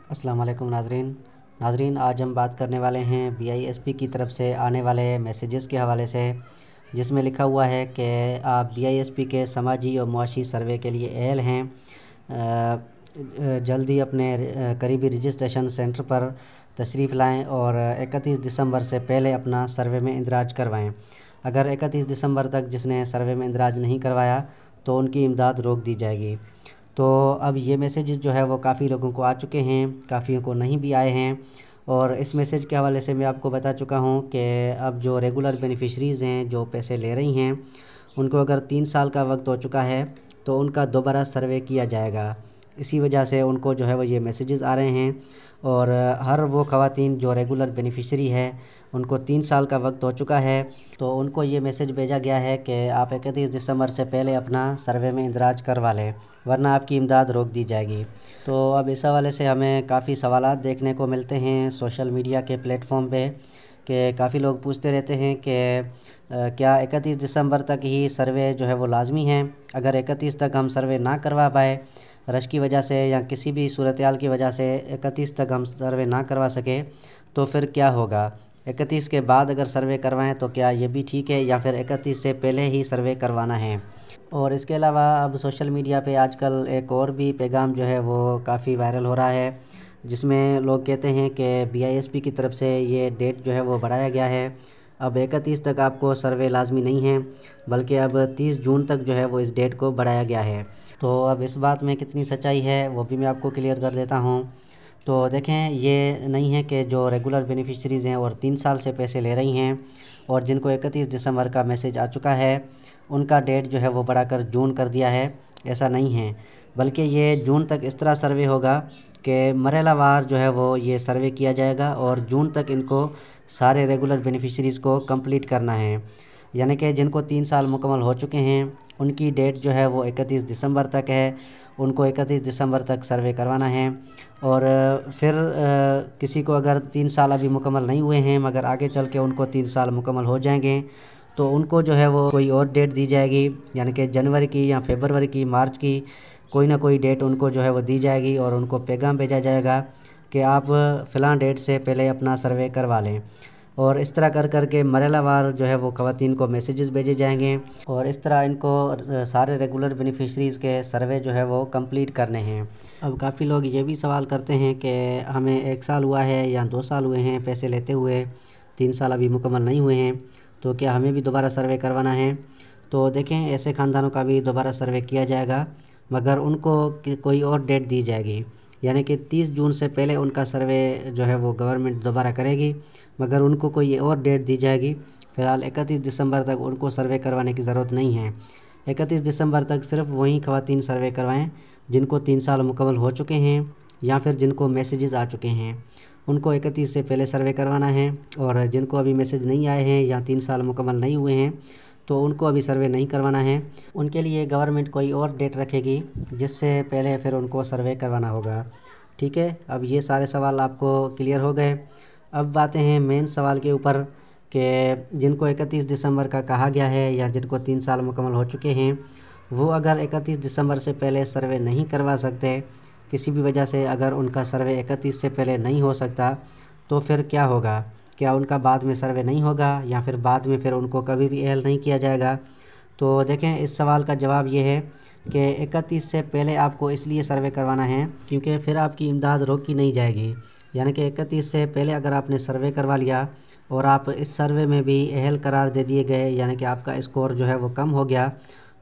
अस्सलाम वालेकुम नाजरीन, आज हम बात करने वाले हैं बीआईएसपी की तरफ से आने वाले मैसेजेस के हवाले से, जिसमें लिखा हुआ है कि आप बीआईएसपी के समाजी और मुआशी सर्वे के लिए अहल हैं। जल्दी अपने करीबी रजिस्ट्रेशन सेंटर पर तशरीफ़ लाएं और 31 दिसंबर से पहले अपना सर्वे में इंदराज करवाएं। अगर 31 दिसंबर तक जिसने सर्वे में इंदराज नहीं करवाया तो उनकी इमदाद रोक दी जाएगी। तो अब ये मैसेजेस जो है वो काफ़ी लोगों को आ चुके हैं, काफ़ियों को नहीं भी आए हैं। और इस मैसेज के हवाले से मैं आपको बता चुका हूँ कि अब जो रेगुलर बेनिफिशरीज़ हैं, जो पैसे ले रही हैं, उनको अगर 3 साल का वक्त हो चुका है तो उनका दोबारा सर्वे किया जाएगा। इसी वजह से उनको जो है वो ये मैसेजेस आ रहे हैं। और हर वो ख़वातीन जो रेगुलर बेनिफिशरी है, उनको 3 साल का वक्त हो चुका है, तो उनको ये मैसेज भेजा गया है कि आप 31 दिसंबर से पहले अपना सर्वे में इंदराज करवा लें, वरना आपकी इमदाद रोक दी जाएगी। तो अब इस हवाले से हमें काफ़ी सवालात देखने को मिलते हैं सोशल मीडिया के प्लेटफॉर्म पे कि काफ़ी लोग पूछते रहते हैं कि क्या 31 दिसंबर तक ही सर्वे जो है वो लाजमी है। अगर 31 तक हम सर्वे ना करवा पाए, रश की वजह से या किसी भी सूरत हाल की वजह से 31 तक हम सर्वे ना करवा सके, तो फिर क्या होगा। 31 के बाद अगर सर्वे करवाएं तो क्या ये भी ठीक है, या फिर 31 से पहले ही सर्वे करवाना है। और इसके अलावा अब सोशल मीडिया पे आजकल एक और भी पैगाम जो है वो काफ़ी वायरल हो रहा है, जिसमें लोग कहते हैं कि बीआईएसपी की तरफ से ये डेट जो है वो बढ़ाया गया है। अब 31 तक आपको सर्वे लाजमी नहीं है, बल्कि अब 30 जून तक जो है वो इस डेट को बढ़ाया गया है। तो अब इस बात में कितनी सच्चाई है वो भी मैं आपको क्लियर कर देता हूँ। तो देखें, ये नहीं है कि जो रेगुलर बेनिफिशरीज़ हैं और 3 साल से पैसे ले रही हैं और जिनको 31 दिसंबर का मैसेज आ चुका है, उनका डेट जो है वो बढ़ाकर जून कर दिया है। ऐसा नहीं है, बल्कि ये जून तक इस तरह सर्वे होगा कि मरहलावार जो है वो ये सर्वे किया जाएगा और जून तक इनको सारे रेगुलर बेनिफिशरीज़ को कंप्लीट करना है। यानी कि जिनको 3 साल मुकम्मल हो चुके हैं, उनकी डेट जो है वो 31 दिसंबर तक है, उनको 31 दिसंबर तक सर्वे करवाना है। और फिर किसी को अगर 3 साल अभी मुकम्मल नहीं हुए हैं, मगर आगे चल के उनको 3 साल मुकम्मल हो जाएंगे, तो उनको जो है वो कोई और डेट दी जाएगी, यानी कि जनवरी की या फरवरी की, मार्च की, कोई ना कोई डेट उनको जो है वो दी जाएगी और उनको पैगाम भेजा जाएगा कि आप फ़लाँ डेट से पहले अपना सर्वे करवा लें। और इस तरह कर कर के मरहलावार जो है वो ख़वातीन को मैसेजेस भेजे जाएंगे और इस तरह इनको सारे रेगुलर बेनिफिशरीज़ के सर्वे जो है वो कंप्लीट करने हैं। अब काफ़ी लोग ये भी सवाल करते हैं कि हमें 1 साल हुआ है या 2 साल हुए हैं पैसे लेते हुए, 3 साल अभी मुकम्मल नहीं हुए हैं, तो क्या हमें भी दोबारा सर्वे करवाना है। तो देखें, ऐसे ख़ानदानों का भी दोबारा सर्वे किया जाएगा, मगर उनको कोई और डेट दी जाएगी, यानी कि 30 जून से पहले उनका सर्वे जो है वो गवर्नमेंट दोबारा करेगी, मगर उनको कोई और डेट दी जाएगी। फ़िलहाल 31 दिसंबर तक उनको सर्वे करवाने की ज़रूरत नहीं है। 31 दिसंबर तक सिर्फ वही ख़वातीन सर्वे करवाएं जिनको 3 साल मुकम्मल हो चुके हैं या फिर जिनको मैसेजेस आ चुके हैं, उनको 31 से पहले सर्वे करवाना है। और जिनको अभी मैसेज नहीं आए हैं या 3 साल मुकम्मल नहीं हुए हैं, तो उनको अभी सर्वे नहीं करवाना है। उनके लिए गवर्नमेंट कोई और डेट रखेगी जिससे पहले फिर उनको सर्वे करवाना होगा। ठीक है, अब ये सारे सवाल आपको क्लियर हो गए। अब आते हैं मेन सवाल के ऊपर कि जिनको 31 दिसंबर का कहा गया है या जिनको 3 साल मुकम्मल हो चुके हैं, वो अगर 31 दिसंबर से पहले सर्वे नहीं करवा सकते, किसी भी वजह से अगर उनका सर्वे 31 से पहले नहीं हो सकता, तो फिर क्या होगा। क्या उनका बाद में सर्वे नहीं होगा या फिर बाद में फिर उनको कभी भी अहल नहीं किया जाएगा। तो देखें, इस सवाल का जवाब ये है कि 31 से पहले आपको इसलिए सर्वे करवाना है क्योंकि फिर आपकी इमदाद रोकी नहीं जाएगी। यानी कि 31 से पहले अगर आपने सर्वे करवा लिया और आप इस सर्वे में भी अहल करार दे दिए गए, यानी कि आपका स्कोर जो है वो कम हो गया,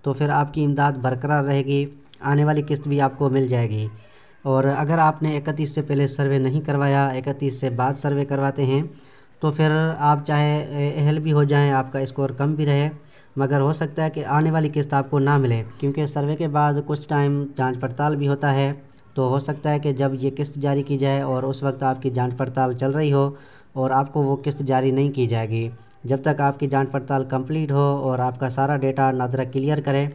तो फिर आपकी इमदाद बरकरार रहेगी, आने वाली किस्त भी आपको मिल जाएगी। और अगर आपने 31 से पहले सर्वे नहीं करवाया, 31 से बाद सर्वे करवाते हैं, तो फिर आप चाहे अहल भी हो जाएं, आपका स्कोर कम भी रहे, मगर हो सकता है कि आने वाली किस्त आपको ना मिले, क्योंकि सर्वे के बाद कुछ टाइम जांच पड़ताल भी होता है। तो हो सकता है कि जब ये किस्त जारी की जाए और उस वक्त आपकी जांच पड़ताल चल रही हो और आपको वो किस्त जारी नहीं की जाएगी। जब तक आपकी जांच पड़ताल कंप्लीट हो और आपका सारा डेटा नादरा क्लियर करे,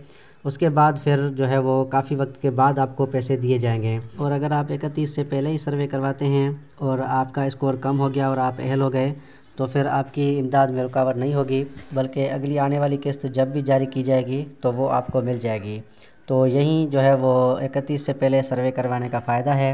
उसके बाद फिर जो है वो काफ़ी वक्त के बाद आपको पैसे दिए जाएंगे। और अगर आप 31 से पहले ही सर्वे करवाते हैं और आपका स्कोर कम हो गया और आप अहल हो गए, तो फिर आपकी इमदाद में रुकावट नहीं होगी, बल्कि अगली आने वाली किस्त जब भी जारी की जाएगी तो वो आपको मिल जाएगी। तो यही जो है वो 31 से पहले सर्वे करवाने का फ़ायदा है।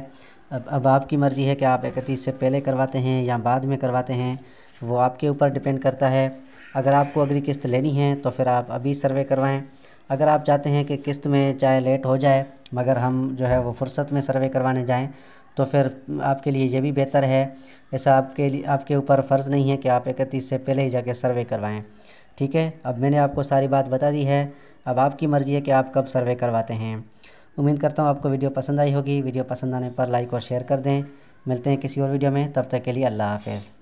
अब आपकी मर्ज़ी है कि आप 31 से पहले करवाते हैं या बाद में करवाते हैं, वो आपके ऊपर डिपेंड करता है। अगर आपको अगली किस्त लेनी है तो फिर आप अभी सर्वे करवाएं। अगर आप चाहते हैं कि किस्त में चाहे लेट हो जाए मगर हम जो है वो फुर्सत में सर्वे करवाने जाएं, तो फिर आपके लिए ये भी बेहतर है। ऐसा आपके ऊपर फ़र्ज़ नहीं है कि आप 31 से पहले ही जाके सर्वे करवाएं। ठीक है, अब मैंने आपको सारी बात बता दी है। अब आपकी मर्ज़ी है कि आप कब सर्वे करवाते हैं। उम्मीद करता हूँ आपको वीडियो पसंद आई होगी। वीडियो पसंद आने पर लाइक और शेयर कर दें। मिलते हैं किसी और वीडियो में, तब तक के लिए अल्लाह हाफ़िज़।